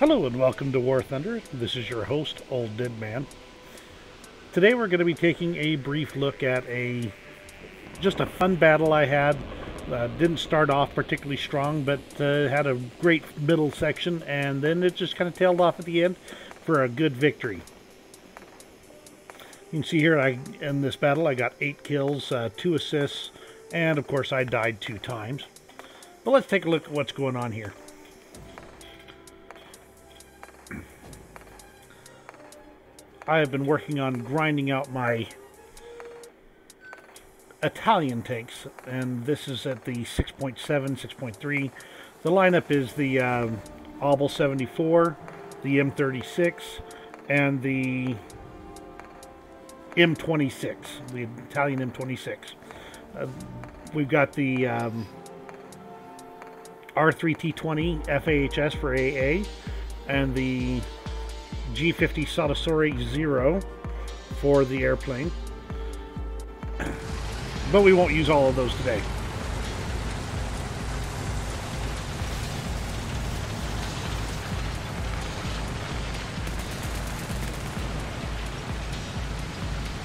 Hello and welcome to War Thunder. This is your host, Old Dead Man. Today we're going to be taking a brief look at just a fun battle I had. Didn't start off particularly strong, but had a great middle section, and then it just kind of tailed off at the end for a good victory. You can see here in this battle I got 8 kills, 2 assists, and of course I died 2 times. But let's take a look at what's going on here. I have been working on grinding out my Italian tanks, and this is at the 6.7, 6.3. The lineup is the Obel 74, the M36, and the M26, the Italian M26. We've got the R3T20 FAHS for AA, and the G50 Sotosori Zero for the airplane. But we won't use all of those today.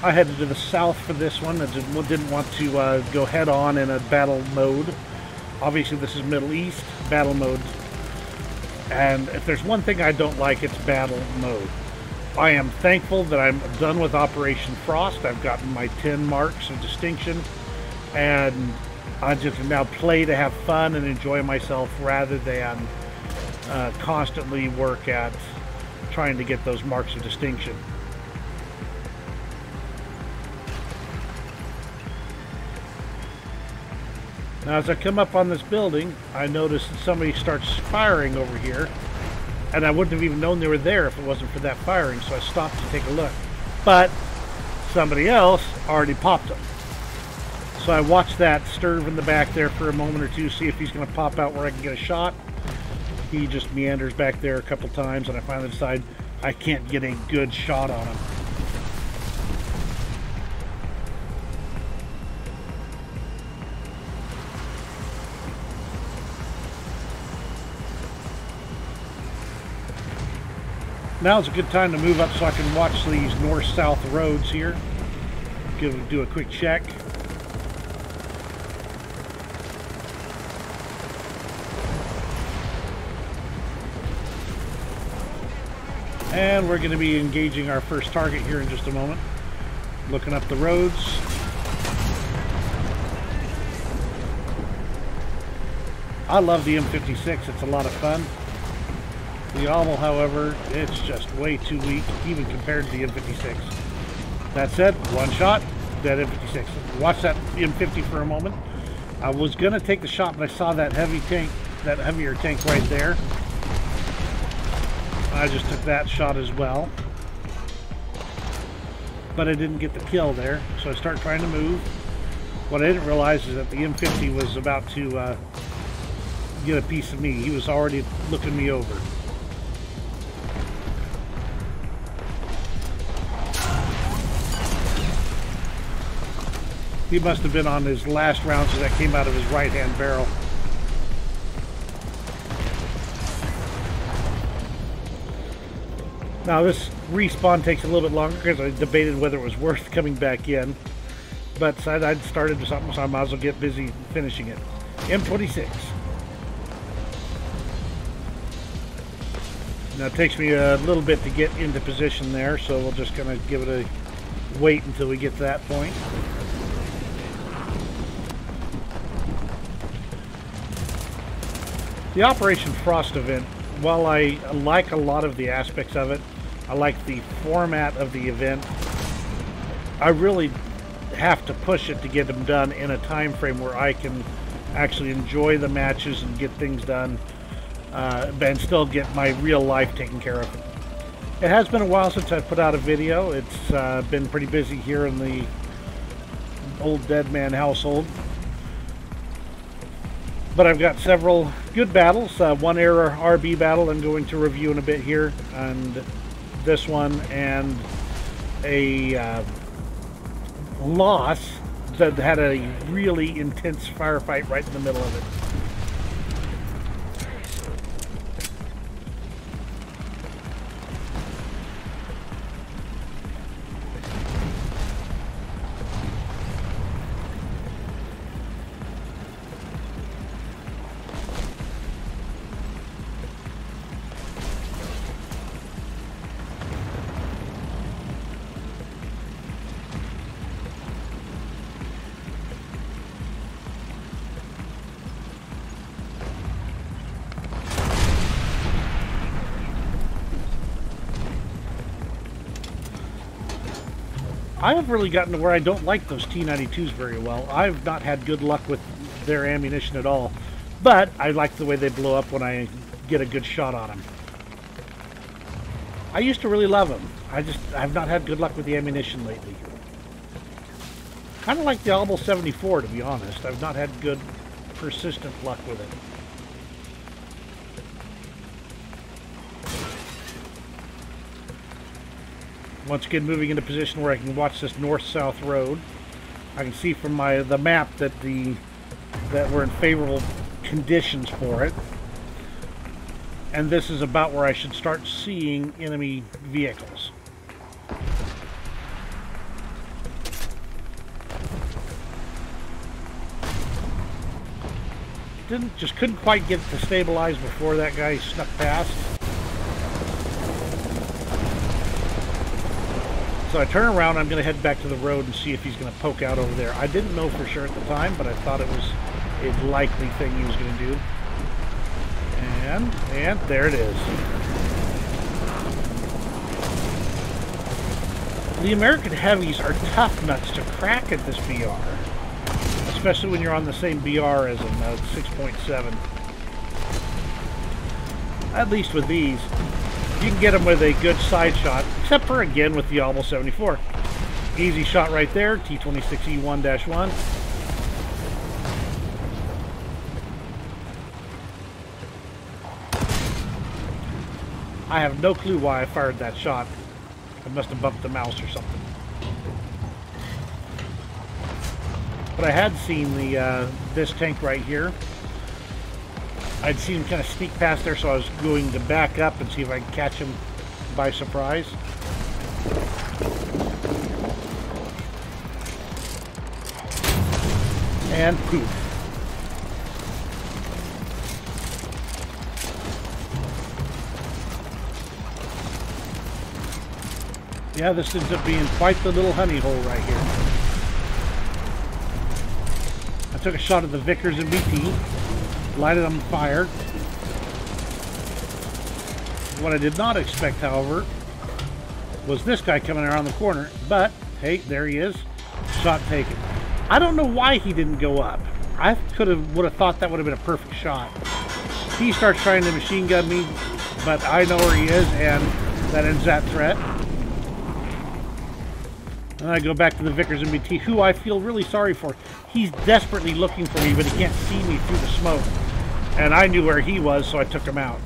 I headed to the south for this one. I didn't want to go head on in a battle mode. Obviously this is Middle East battle mode. And if there's one thing I don't like, it's battle mode. I am thankful that I'm done with Operation Frost. I've gotten my 10 marks of distinction, and I just now play to have fun and enjoy myself rather than constantly work at trying to get those marks of distinction. Now, as I come up on this building, I notice that somebody starts firing over here, and I wouldn't have even known they were there if it wasn't for that firing, so I stopped to take a look. But somebody else already popped him. So I watched that stirve in the back there for a moment or two, see if he's going to pop out where I can get a shot. He just meanders back there a couple times, and I finally decide I can't get a good shot on him. Now is a good time to move up so I can watch these north-south roads here. Do a quick check. And we're going to be engaging our first target here in just a moment. Looking up the roads. I love the M56. It's a lot of fun. The Obel, however, it's just way too weak, even compared to the M56. That said, one shot, that M56. Watch that M50 for a moment. I was going to take the shot, but I saw that heavier tank right there. I just took that shot as well. But I didn't get the kill there, so I start trying to move. What I didn't realize is that the M50 was about to get a piece of me. He was already looking me over. He must have been on his last rounds as that came out of his right-hand barrel. Now this respawn takes a little bit longer because I debated whether it was worth coming back in. But I'd started to something, so I might as well get busy finishing it. M26. Now it takes me a little bit to get into position there, so we'll just kind of give it a wait until we get to that point. The Operation Frost event, while I like a lot of the aspects of it, I like the format of the event, I really have to push it to get them done in a time frame where I can actually enjoy the matches and get things done and still get my real life taken care of. It has been a while since I've put out a video. It's been pretty busy here in the Old Dead Man household. But I've got several good battles. One Air RB battle I'm going to review in a bit here, and this one, and a loss that had a really intense firefight right in the middle of it. I have really gotten to where I don't like those T-92s very well. I've not had good luck with their ammunition at all. But I like the way they blow up when I get a good shot on them. I used to really love them. I've not had good luck with the ammunition lately. Kind of like the Albo 74, to be honest. I've not had good, persistent luck with it. Once again, moving into position where I can watch this north-south road. I can see from the map that we're in favorable conditions for it. And this is about where I should start seeing enemy vehicles. Couldn't quite get it to stabilize before that guy snuck past. So I turn around, I'm going to head back to the road and see if he's going to poke out over there. I didn't know for sure at the time, but I thought it was a likely thing he was going to do. And there it is. The American heavies are tough nuts to crack at this BR. Especially when you're on the same BR as them, 6.7. At least with these. You can get them with a good side shot, except for, again, with the Albo 74. Easy shot right there, T26E1-1. I have no clue why I fired that shot. I must have bumped the mouse or something. But I had seen this tank right here. I'd seen him kind of sneak past there, so I was going to back up and see if I could catch him by surprise. And poof. Yeah, this ends up being quite the little honey hole right here. I took a shot at the Vickers and BT. Lighted on fire. What I did not expect, however, was this guy coming around the corner. But, hey, there he is. Shot taken. I don't know why he didn't go up. I would have thought that would have been a perfect shot. He starts trying to machine gun me, but I know where he is, and that ends that threat. And I go back to the Vickers and BT, who I feel really sorry for. He's desperately looking for me, but he can't see me through the smoke. And I knew where he was, so I took him out.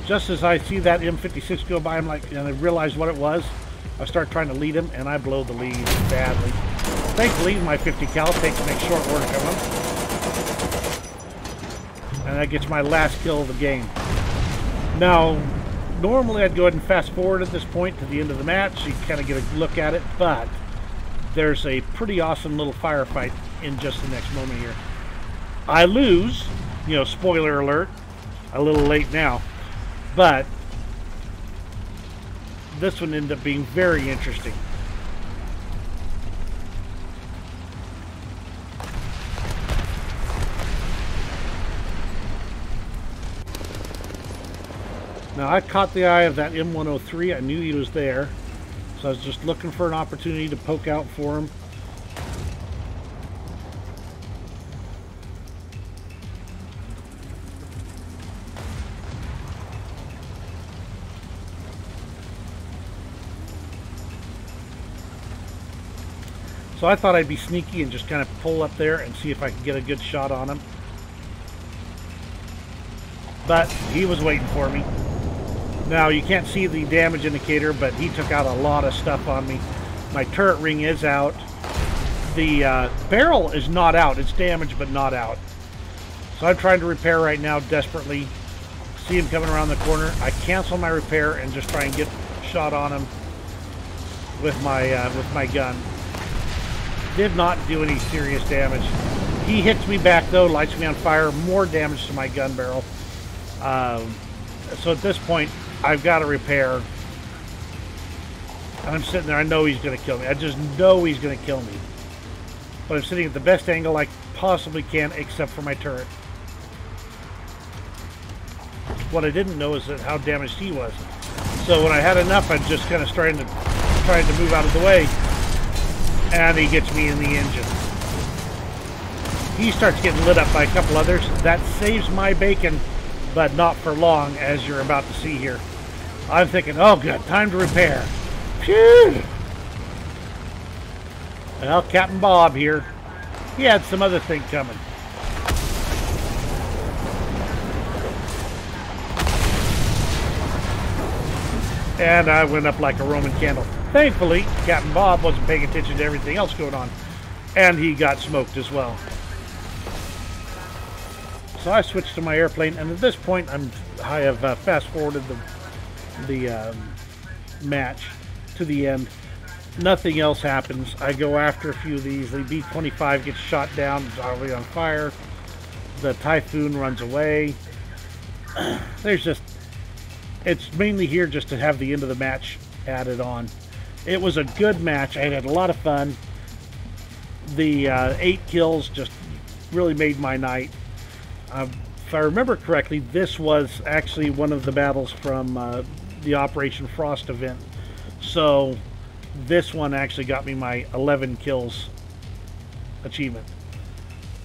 Just as I see that M56 go by, and I realize what it was, I start trying to lead him, and I blow the lead badly. Thankfully, my 50 cal takes to make short work of him. And that gets my last kill of the game. Now, normally I'd go ahead and fast forward at this point to the end of the match, so you kind of get a look at it, but there's a pretty awesome little firefight in just the next moment here. I lose, spoiler alert, a little late now, but this one ended up being very interesting. Now I caught the eye of that M103. I knew he was there, so I was just looking for an opportunity to poke out for him. So I thought I'd be sneaky and just kind of pull up there and see if I could get a good shot on him. But he was waiting for me. Now you can't see the damage indicator, but he took out a lot of stuff on me. My turret ring is out. The barrel is not out. It's damaged but not out. So I'm trying to repair right now desperately. See him coming around the corner. I cancel my repair and just try and get a shot on him with my gun. Did not do any serious damage. He hits me back though, lights me on fire, more damage to my gun barrel. So at this point, I've got to repair. And I'm sitting there, I know he's going to kill me. I just know he's going to kill me. But I'm sitting at the best angle I possibly can, except for my turret. What I didn't know is that how damaged he was. So when I had enough, I just kind of trying to move out of the way. And he gets me in the engine. He starts getting lit up by a couple others. That saves my bacon, but not for long, as you're about to see here. I'm thinking, oh good, time to repair. Phew! Well, Captain Bob here, he had some other thing coming. And I went up like a Roman candle. Thankfully, Captain Bob wasn't paying attention to everything else going on. And he got smoked as well. So I switched to my airplane, and at this point, I have fast-forwarded the match to the end. Nothing else happens. I go after a few of these. The B-25 gets shot down, it's already on fire. The Typhoon runs away. It's mainly here just to have the end of the match added on. It was a good match. I had a lot of fun. The 8 kills just really made my night. If I remember correctly, this was actually one of the battles from the Operation Frost event. So this one actually got me my 11 kills achievement.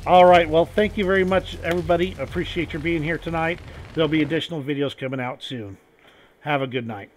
All right, well, thank you very much, everybody. Appreciate your being here tonight. There'll be additional videos coming out soon. Have a good night.